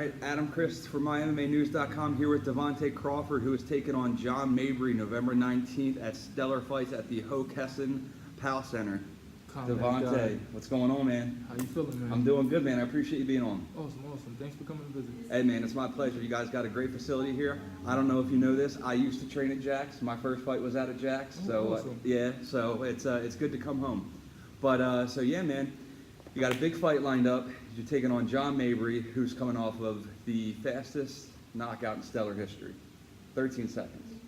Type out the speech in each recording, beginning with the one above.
right, Adam Crist from MyMMANews.com here with Devante Crawford, who is taking on John Mabrey November 19th at Stellar Fights at the Hockessin Pal Center. Devante, what's going on, man? How you feeling, man? I'm doing good, man. I appreciate you being on. Awesome. Thanks for coming to visit. Hey, man, it's my pleasure. You guys got a great facility here. I don't know if you know this. I used to train at Jack's. My first fight was out at Jack's. Awesome. Yeah, so it's good to come home. But so yeah, man, you got a big fight lined up. You're taking on John Mabrey, who's coming off of the fastest knockout in Stellar history, 13 seconds.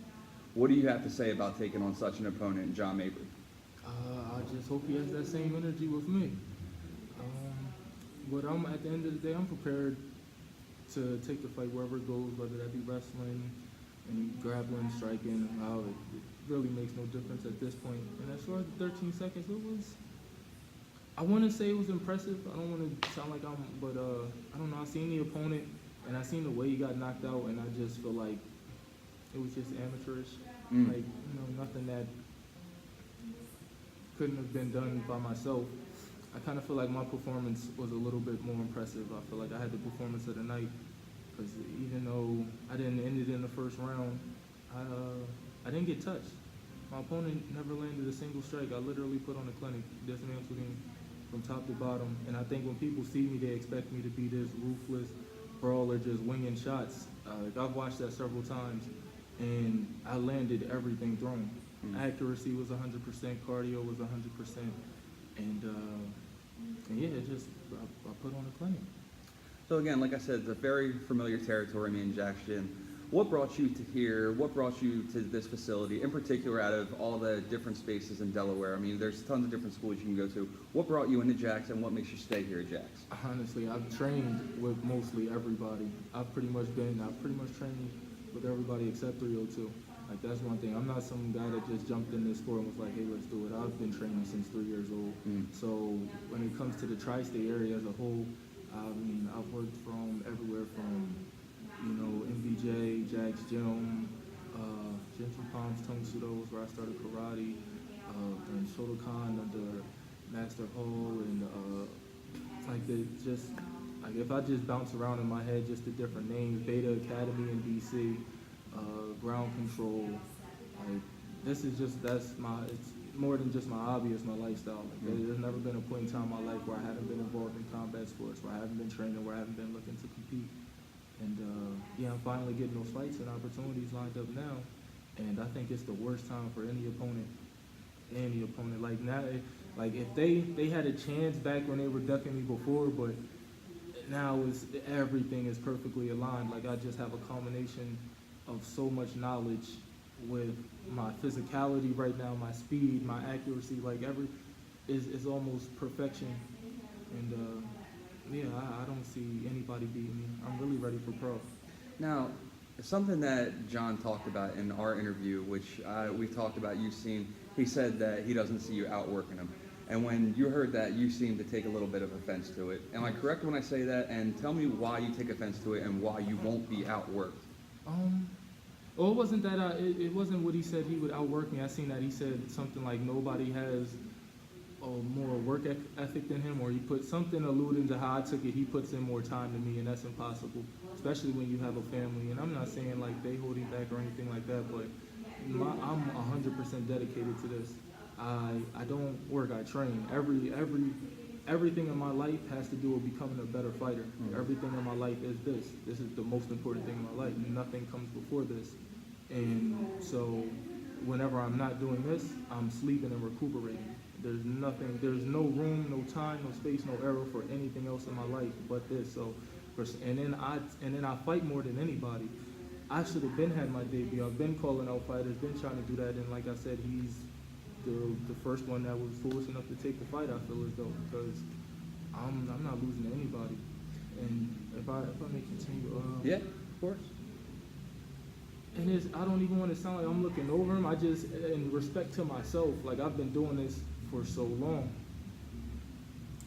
What do you have to say about taking on such an opponent, John Mabrey? I just hope he has that same energy with me. But at the end of the day, I'm prepared to take the fight wherever it goes, whether that be wrestling, and grappling, striking. It really makes no difference at this point. And as far as the 13 seconds, I want to say it was impressive. I don't want to sound like but I don't know. I seen the opponent, and I seen the way he got knocked out, and I just feel like it was just amateurish. Like, nothing that couldn't have been done by myself. I kind of feel like my performance was a little bit more impressive. I feel like I had the performance of the night, because even though I didn't end it in the first round, I didn't get touched. My opponent never landed a single strike. I literally put on a clinic, dismantled him from top to bottom. And I think when people see me, they expect me to be this ruthless brawler just winging shots. I've watched that several times, and I landed everything thrown. Accuracy was 100%, cardio was 100%, and yeah, I put on a clinic. So again, like I said, it's a very familiar territory, me and Jack's gym. What brought you to here? What brought you to this facility, in particular, out of all the different spaces in Delaware? I mean, there's tons of different schools you can go to. What brought you into Jack's, and what makes you stay here at Jack's? Honestly, I've trained with mostly everybody. I've pretty much trained with everybody except 302. Like, that's one thing. I'm not some guy that just jumped in this sport and was like, hey, let's do it. I've been training since 3 years old. So when it comes to the tri-state area as a whole, I mean, I've worked from everywhere from, MBJ, Jack's Gym, Gentry Palms, Tongsudo was where I started karate, and Shotokan under Master Ho, and if I just bounce around in my head, just the different names, Beta Academy in DC, ground control, it's more than just my hobby, it's my lifestyle. There's never been a point in time in my life where I haven't been involved in combat sports, where I haven't been training, where I haven't been looking to compete. And I'm finally getting those fights and opportunities lined up now. And I think it's the worst time for any opponent. Like now, if they had a chance back when they were ducking me before, but now everything is perfectly aligned. Like, I just have a combination of so much knowledge with my physicality right now, my speed, my accuracy, is almost perfection. And I don't see anybody beating me. I'm really ready for pro. Now, something that John talked about in our interview, which we talked about, he said that he doesn't see you outworking him. And when you heard that, you seemed to take a little bit of offense to it. Am I correct when I say that? And tell me why you take offense to it and why you won't be outworked. Well, it wasn't that it wasn't what he said he would outwork me. I seen that he said something like nobody has a more work ethic than him, or he put something alluding to how I took it. He puts in more time than me, and that's impossible, especially when you have a family. And I'm not saying like they holding back or anything like that, but I'm 100% dedicated to this. I don't work, I train. Everything in my life has to do with becoming a better fighter. Everything in my life is this. This is the most important thing in my life. Nothing comes before this. And so whenever I'm not doing this, I'm sleeping and recuperating. There's no room, no time, no space, no error for anything else in my life but this. So, and then I fight more than anybody. I should have had my debut. I've been calling out fighters, been trying to do that, and like I said, he's the first one that was foolish enough to take the fight. I feel as though, because I'm not losing to anybody. And if I may continue, yeah, of course. And I don't even want to sound like I'm looking over him. I just, in respect to myself, like, I've been doing this for so long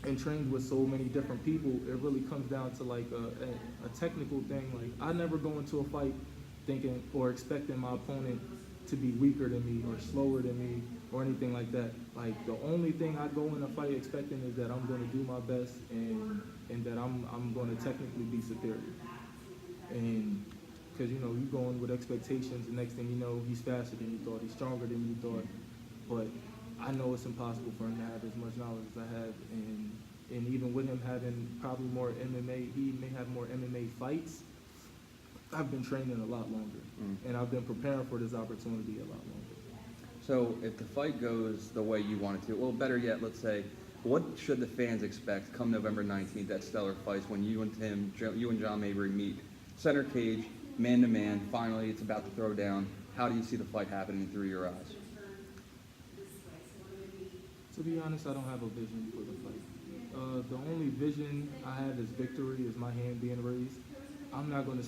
and trained with so many different people. It really comes down to like a technical thing. Like, I never go into a fight thinking or expecting my opponent to be weaker than me or slower than me or anything like that. Like, the only thing I go in a fight expecting is that I'm going to do my best and that I'm going to technically be superior. And because, you know, you go in with expectations, the next thing you know, he's faster than you thought, he's stronger than you thought. But I know it's impossible for him to have as much knowledge as I have. And even with him having probably more MMA, he may have more MMA fights. I've been training a lot longer, and I've been preparing for this opportunity a lot longer. So if the fight goes the way you want it to, well, better yet, let's say, what should the fans expect come November 19th at Stellar Fights when you and John Mabrey meet center cage, man-to-man, finally it's about to throw down? How do you see the fight happening through your eyes? To be honest, I don't have a vision for the fight. The only vision I have is victory, is my hand being raised. I'm not gonna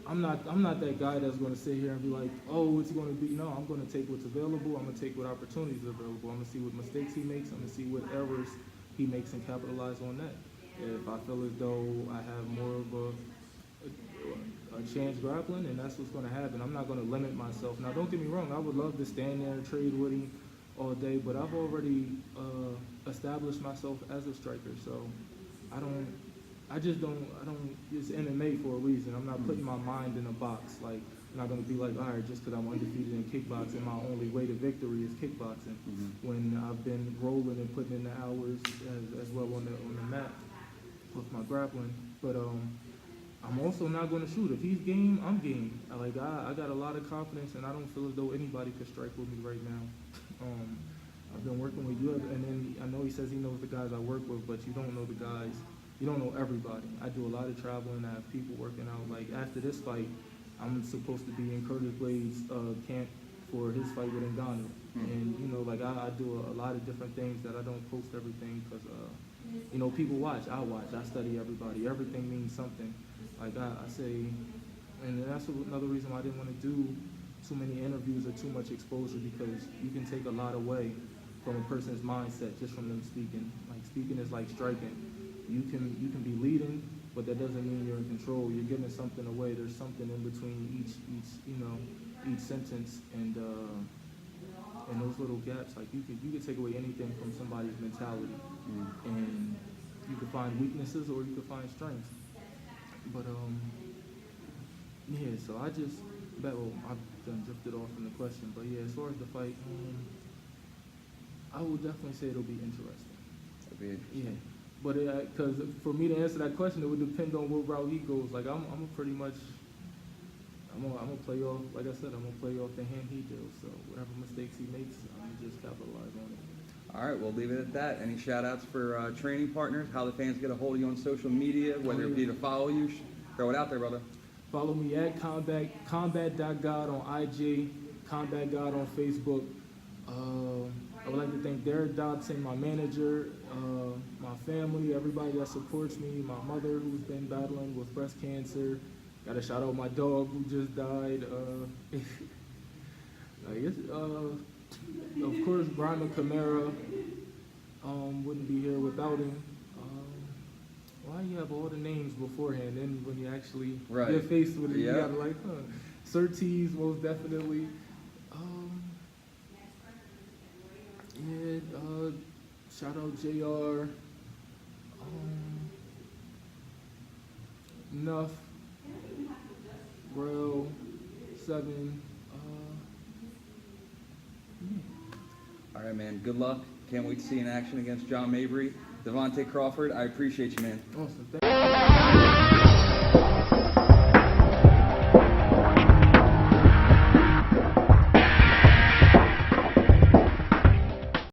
I'm not that guy that's gonna sit here and be like, oh, it's gonna be. No, I'm gonna take what's available. I'm gonna take what opportunities are available. I'm gonna see what mistakes he makes. I'm gonna see what errors he makes and capitalize on that. If I feel as though I have more of a chance grappling, and that's what's gonna happen. I'm not gonna limit myself. Now, don't get me wrong. I would love to stand there and trade with him all day, but I've already established myself as a striker, so I don't. It's MMA for a reason. I'm not putting my mind in a box. Like, I'm not going to be like, all right, just because I'm undefeated in kickboxing, my only way to victory is kickboxing. When I've been rolling and putting in the hours as well on the mat with my grappling. But I'm also not going to shoot. If he's game, I'm game. I got a lot of confidence, and I don't feel as though anybody could strike with me right now. I've been working with you, and then I know he says he knows the guys I work with, but you don't know the guys. You don't know everybody. I do a lot of traveling. I have people working out. Like, after this fight, I'm supposed to be in Curtis Blade's camp for his fight with Ngannou. And, you know, like, I do a lot of different things that I don't post everything because, you know, people watch. I watch. I study everybody. Everything means something. Like, I say, and that's another reason why I didn't want to do too many interviews or too much exposure, because you can take a lot away from a person's mindset just from them speaking. Like, speaking is like striking. You can be leading, but that doesn't mean you're in control. You're giving something away. There's something in between each sentence, and those little gaps. Like, you could take away anything from somebody's mentality, and you could find weaknesses or you could find strengths. But yeah. So I've done drifted off from the question, but yeah, as far as the fight, I would definitely say it'll be interesting. It'll be interesting. Yeah. But because for me to answer that question, it would depend on what route he goes. Like, I'm gonna play off. Like I said, I'm gonna play off the hand he deals. So whatever mistakes he makes, I'm gonna just capitalize on it. All right, we'll leave it at that. Any shout outs for training partners? How the fans get a hold of you on social media? Whether it be to follow you, throw it out there, brother. Follow me at combat.god on IG, Combat God on Facebook. I would like to thank Derek Dodson, my manager, my family, everybody that supports me, my mother who's been battling with breast cancer. Got to shout out my dog who just died. Of course, Brian Camara wouldn't be here without him. Why you have all the names beforehand? Then when you actually get faced with it, you gotta like, Surtees, most definitely. Shout out JR. Nuff. Bro. 7. All right, man. Good luck. Can't wait to see you in action against John Mabrey. Devante Crawford, I appreciate you, man. Awesome.